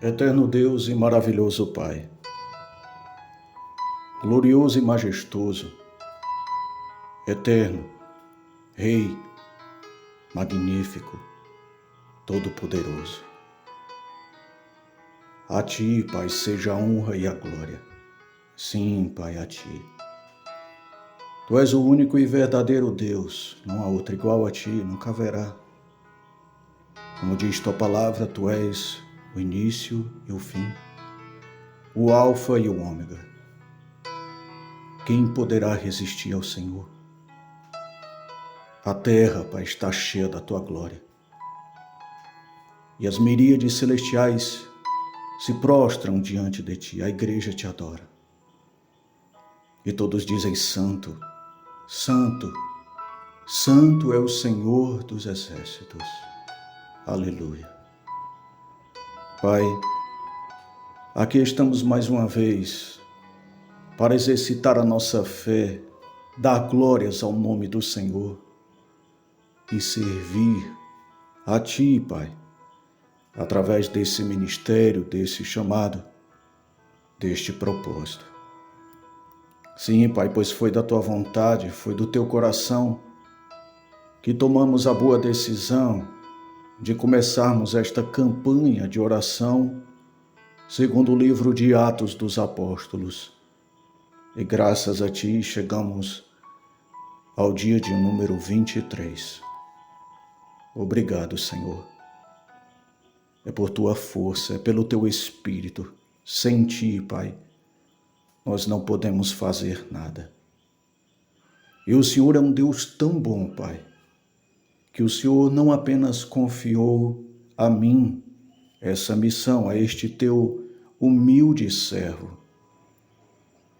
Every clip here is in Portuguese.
Eterno Deus e maravilhoso Pai, glorioso e majestoso, eterno, Rei, magnífico, todo-poderoso. A Ti, Pai, seja a honra e a glória. Sim, Pai, a Ti. Tu és o único e verdadeiro Deus, não há outro igual a Ti, nunca haverá. Como diz Tua palavra, Tu és o início e o fim, o alfa e o ômega. Quem poderá resistir ao Senhor? A terra, Pai, está cheia da Tua glória. E as miríades celestiais se prostram diante de Ti, a igreja Te adora. E todos dizem: Santo, Santo, Santo é o Senhor dos exércitos. Aleluia. Pai, aqui estamos mais uma vez para exercitar a nossa fé, dar glórias ao nome do Senhor e servir a Ti, Pai, através desse ministério, desse chamado, deste propósito. Sim, Pai, pois foi da Tua vontade, foi do Teu coração que tomamos a boa decisão de começarmos esta campanha de oração segundo o livro de Atos dos Apóstolos. E graças a Ti chegamos ao dia de número 23. Obrigado, Senhor. É por Tua força, é pelo Teu Espírito. Sem Ti, Pai, nós não podemos fazer nada. E o Senhor é um Deus tão bom, Pai, que o Senhor não apenas confiou a mim essa missão, a este Teu humilde servo,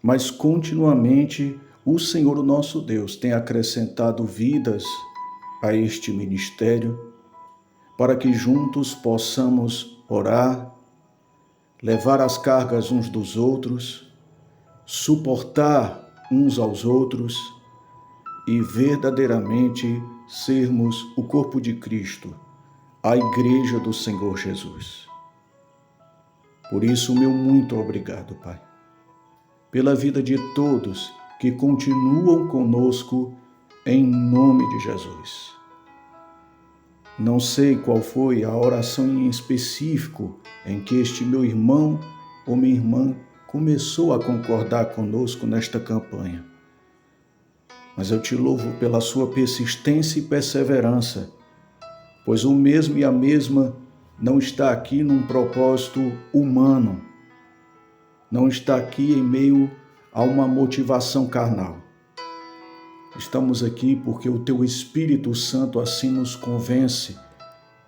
mas continuamente o Senhor, o nosso Deus, tem acrescentado vidas a este ministério, para que juntos possamos orar, levar as cargas uns dos outros, suportar uns aos outros e verdadeiramente sermos o corpo de Cristo, a igreja do Senhor Jesus. Por isso, meu muito obrigado, Pai, pela vida de todos que continuam conosco em nome de Jesus. Não sei qual foi a oração em específico em que este meu irmão ou minha irmã começou a concordar conosco nesta campanha, mas eu Te louvo pela sua persistência e perseverança, pois o mesmo e a mesma não está aqui num propósito humano, não está aqui em meio a uma motivação carnal. Estamos aqui porque o Teu Espírito Santo assim nos convence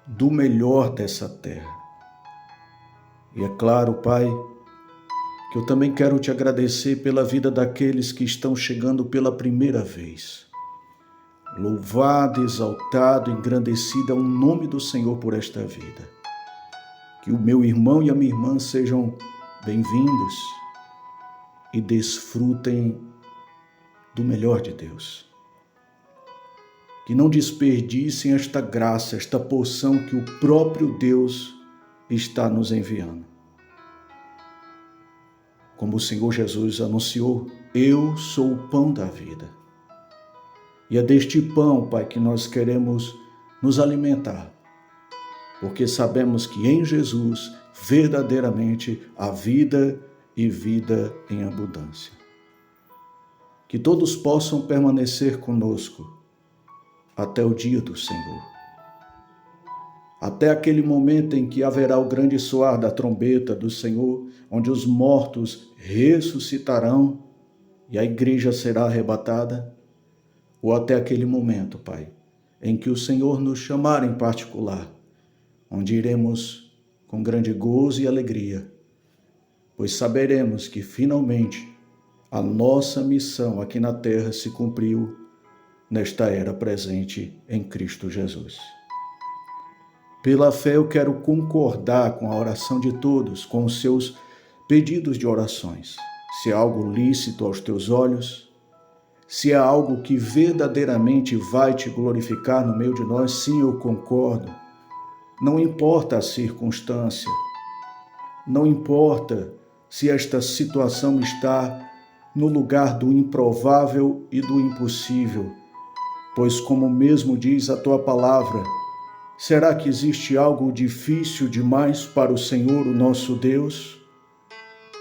do melhor dessa terra. E é claro, Pai, que eu também quero Te agradecer pela vida daqueles que estão chegando pela primeira vez. Louvado, exaltado, engrandecido é o nome do Senhor por esta vida. Que o meu irmão e a minha irmã sejam bem-vindos e desfrutem do melhor de Deus. Que não desperdicem esta graça, esta porção que o próprio Deus está nos enviando. Como o Senhor Jesus anunciou, eu sou o pão da vida. E é deste pão, Pai, que nós queremos nos alimentar, porque sabemos que em Jesus verdadeiramente há vida e vida em abundância. Que todos possam permanecer conosco até o dia do Senhor. Até aquele momento em que haverá o grande soar da trombeta do Senhor, onde os mortos ressuscitarão e a igreja será arrebatada, ou até aquele momento, Pai, em que o Senhor nos chamar em particular, onde iremos com grande gozo e alegria, pois saberemos que finalmente a nossa missão aqui na terra se cumpriu nesta era presente em Cristo Jesus. Pela fé eu quero concordar com a oração de todos, com os seus pedidos de orações. Se é algo lícito aos Teus olhos, se é algo que verdadeiramente vai Te glorificar no meio de nós, sim, eu concordo. Não importa a circunstância, não importa se esta situação está no lugar do improvável e do impossível, pois, como mesmo diz a tua palavra, será que existe algo difícil demais para o Senhor, o nosso Deus?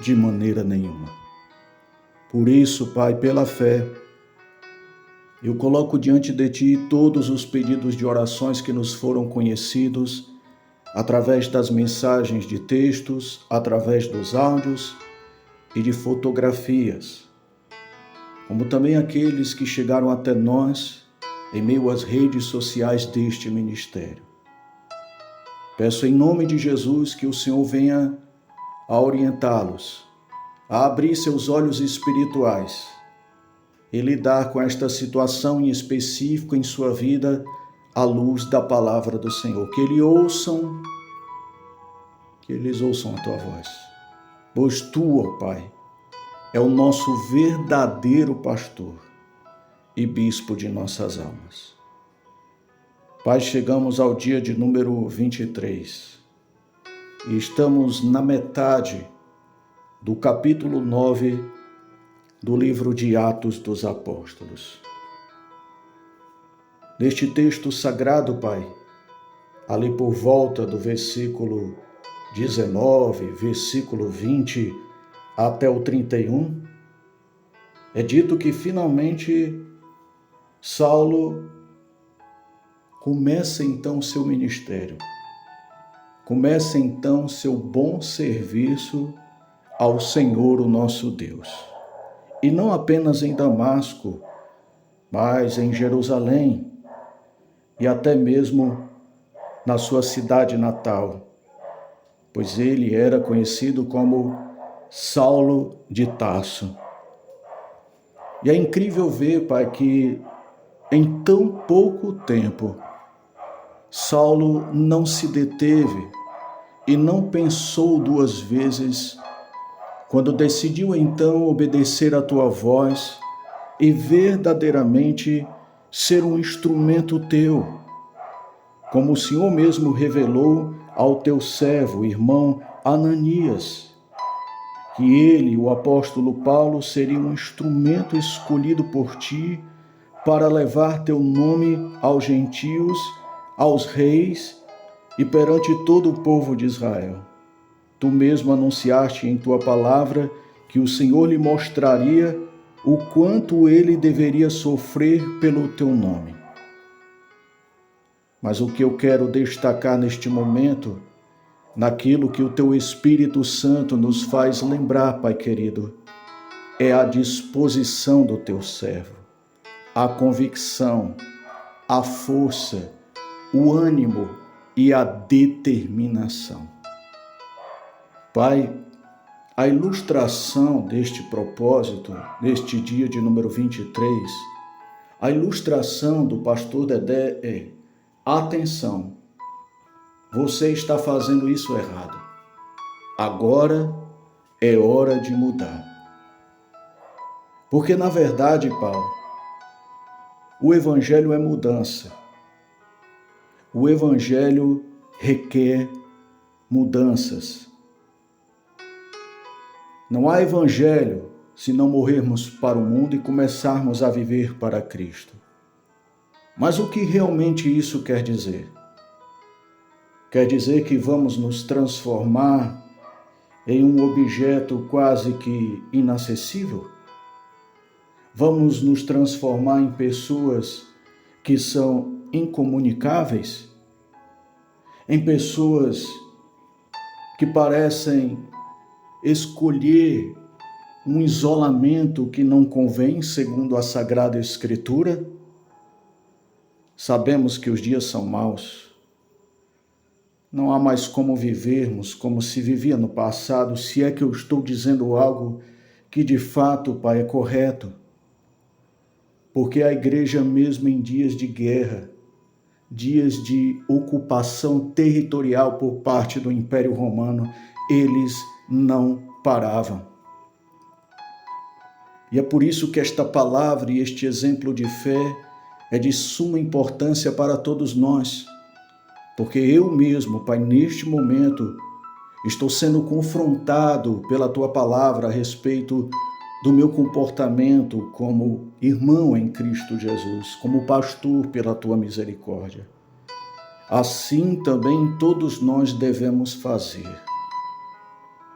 De maneira nenhuma. Por isso, Pai, pela fé, eu coloco diante de Ti todos os pedidos de orações que nos foram conhecidos, através das mensagens de textos, através dos áudios e de fotografias, como também aqueles que chegaram até nós em meio às redes sociais deste ministério. Peço em nome de Jesus que o Senhor venha a orientá-los, a abrir seus olhos espirituais e lidar com esta situação em específico em sua vida à luz da palavra do Senhor. Que eles ouçam a tua voz, pois tu, ó Pai, é o nosso verdadeiro pastor e bispo de nossas almas. Pai, chegamos ao dia de número 23 e estamos na metade do capítulo 9 do livro de Atos dos Apóstolos. Neste texto sagrado, Pai, ali por volta do versículo 19, versículo 20 até o 31, é dito que finalmente Saulo começa então seu ministério, começa então seu bom serviço ao Senhor, o nosso Deus. E não apenas em Damasco, mas em Jerusalém e até mesmo na sua cidade natal, pois ele era conhecido como Saulo de Tarso. E é incrível ver, Pai, que em tão pouco tempo, Saulo não se deteve e não pensou duas vezes quando decidiu então obedecer à tua voz e verdadeiramente ser um instrumento teu, como o Senhor mesmo revelou ao teu servo, irmão Ananias, que ele, o apóstolo Paulo, seria um instrumento escolhido por ti para levar teu nome aos gentios, aos reis e perante todo o povo de Israel. Tu mesmo anunciaste em tua palavra que o Senhor lhe mostraria o quanto ele deveria sofrer pelo teu nome. Mas o que eu quero destacar neste momento, naquilo que o teu Espírito Santo nos faz lembrar, Pai querido, é a disposição do teu servo, a convicção, a força, o ânimo e a determinação. Pai, a ilustração deste propósito, neste dia de número 23, a ilustração do pastor Dedé é: atenção, você está fazendo isso errado. Agora é hora de mudar. Porque, na verdade, Paulo, o Evangelho é mudança. O Evangelho requer mudanças. Não há Evangelho se não morrermos para o mundo e começarmos a viver para Cristo. Mas o que realmente isso quer dizer? Quer dizer que vamos nos transformar em um objeto quase que inacessível? Vamos nos transformar em pessoas que são incomunicáveis? Em pessoas que parecem escolher um isolamento que não convém, segundo a Sagrada Escritura? Sabemos que os dias são maus. Não há mais como vivermos como se vivia no passado, se é que eu estou dizendo algo que de fato, Pai, é correto. Porque a igreja, mesmo em dias de guerra, dias de ocupação territorial por parte do Império Romano, eles não paravam. E é por isso que esta palavra e este exemplo de fé é de suma importância para todos nós. Porque eu mesmo, Pai, neste momento, Estou sendo confrontado pela tua palavra a respeito do meu comportamento como irmão em Cristo Jesus, como pastor pela tua misericórdia. Assim também todos nós devemos fazer.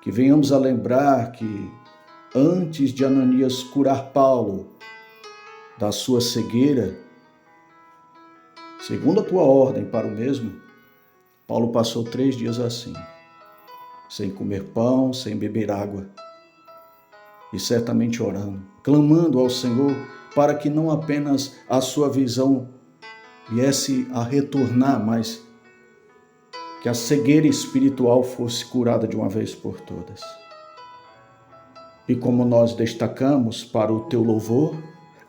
Que venhamos a lembrar que antes de Ananias curar Paulo da sua cegueira, segundo a tua ordem para o mesmo, Paulo passou 3 dias assim, sem comer pão, sem beber água, e certamente orando, clamando ao Senhor para que não apenas a sua visão viesse a retornar, mas que a cegueira espiritual fosse curada de uma vez por todas. E como nós destacamos para o teu louvor,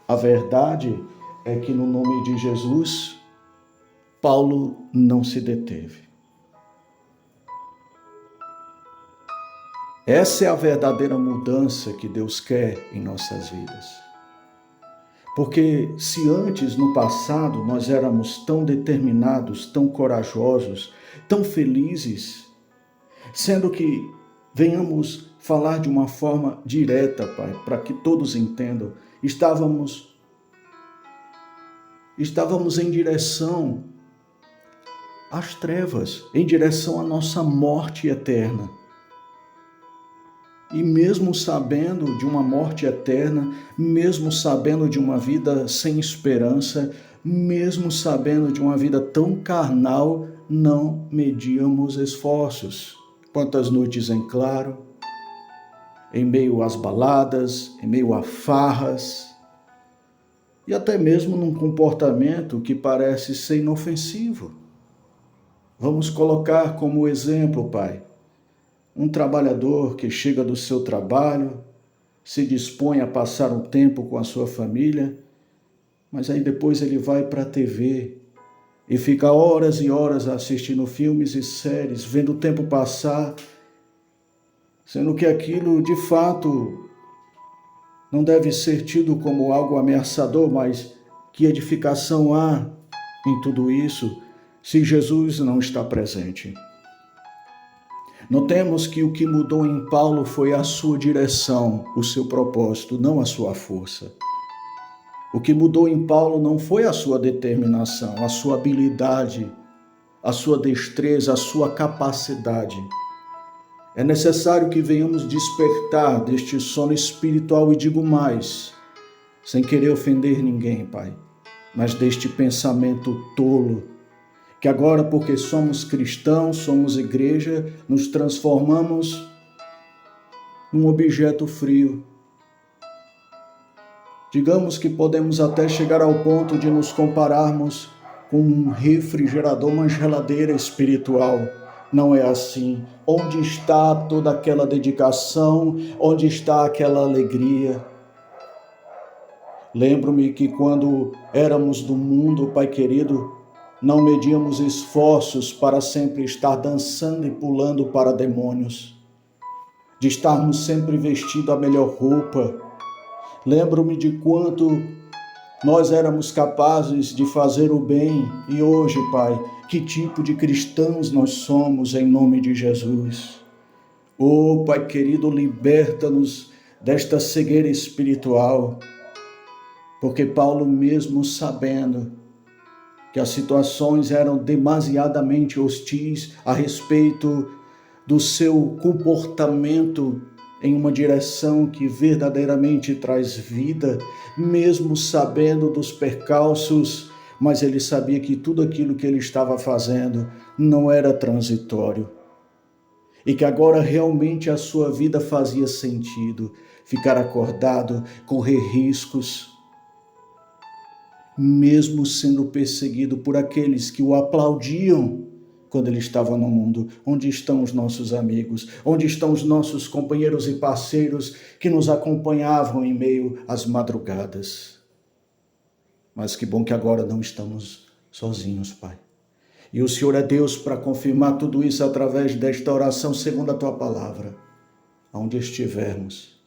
a verdade é que no nome de Jesus, Paulo não se deteve. Essa é a verdadeira mudança que Deus quer em nossas vidas. Porque se antes, no passado, nós éramos tão determinados, tão corajosos, tão felizes, sendo que venhamos falar de uma forma direta, Pai, para que todos entendam, estávamos em direção às trevas, em direção à nossa morte eterna. E mesmo sabendo de uma morte eterna, mesmo sabendo de uma vida sem esperança, mesmo sabendo de uma vida tão carnal, não medíamos esforços. Quantas noites em claro, em meio às baladas, em meio a farras, e até mesmo num comportamento que parece ser inofensivo. Vamos colocar como exemplo, Pai, um trabalhador que chega do seu trabalho, se dispõe a passar um tempo com a sua família, mas aí depois ele vai para a TV e fica horas e horas assistindo filmes e séries, vendo o tempo passar, sendo que aquilo de fato não deve ser tido como algo ameaçador, mas que edificação há em tudo isso se Jesus não está presente? Notemos que o que mudou em Paulo foi a sua direção, o seu propósito, não a sua força. O que mudou em Paulo não foi a sua determinação, a sua habilidade, a sua destreza, a sua capacidade. É necessário que venhamos despertar deste sono espiritual e digo mais, sem querer ofender ninguém, Pai, mas deste pensamento tolo, que agora, porque somos cristãos, somos igreja, nos transformamos num objeto frio. Digamos que podemos até chegar ao ponto de nos compararmos com um refrigerador, uma geladeira espiritual. Não é assim. Onde está toda aquela dedicação? Onde está aquela alegria? Lembro-me que quando éramos do mundo, Pai querido, não medíamos esforços para sempre estar dançando e pulando para demônios, de estarmos sempre vestidos a melhor roupa. Lembro-me de quanto nós éramos capazes de fazer o bem e hoje, Pai, que tipo de cristãos nós somos em nome de Jesus. Oh, Pai querido, liberta-nos desta cegueira espiritual, porque Paulo, mesmo sabendo que as situações eram demasiadamente hostis a respeito do seu comportamento em uma direção que verdadeiramente traz vida, mesmo sabendo dos percalços, mas ele sabia que tudo aquilo que ele estava fazendo não era transitório e que agora realmente a sua vida fazia sentido, ficar acordado, correr riscos, mesmo sendo perseguido por aqueles que o aplaudiam quando ele estava no mundo. Onde estão os nossos amigos? Onde estão os nossos companheiros e parceiros que nos acompanhavam em meio às madrugadas? Mas que bom que agora não estamos sozinhos, Pai. E o Senhor é Deus para confirmar tudo isso através desta oração segundo a Tua palavra. Onde estivermos,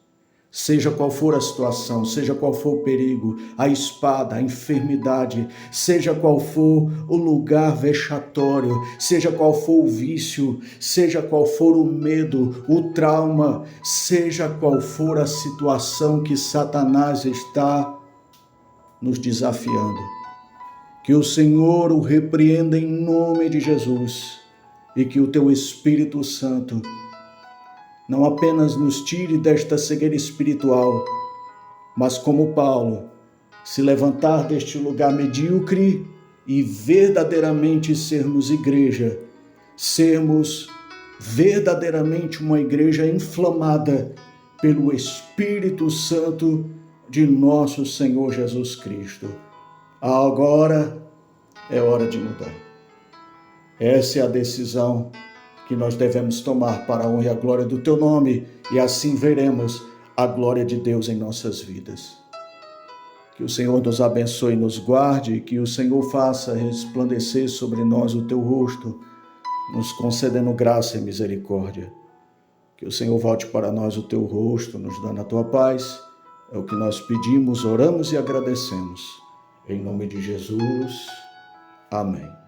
Seja qual for a situação, seja qual for o perigo, a espada, a enfermidade, seja qual for o lugar vexatório, seja qual for o vício, seja qual for o medo, o trauma, seja qual for a situação que Satanás está nos desafiando. Que o Senhor o repreenda em nome de Jesus e que o teu Espírito Santo não apenas nos tire desta cegueira espiritual, mas como Paulo, se levantar deste lugar medíocre e verdadeiramente sermos igreja, sermos verdadeiramente uma igreja inflamada pelo Espírito Santo de nosso Senhor Jesus Cristo. Agora é hora de mudar. Essa é a decisão que nós devemos tomar para a honra e a glória do teu nome, e assim veremos a glória de Deus em nossas vidas. Que o Senhor nos abençoe e nos guarde, que o Senhor faça resplandecer sobre nós o teu rosto, nos concedendo graça e misericórdia. Que o Senhor volte para nós o teu rosto, nos dando a tua paz. É o que nós pedimos, oramos e agradecemos. Em nome de Jesus. Amém.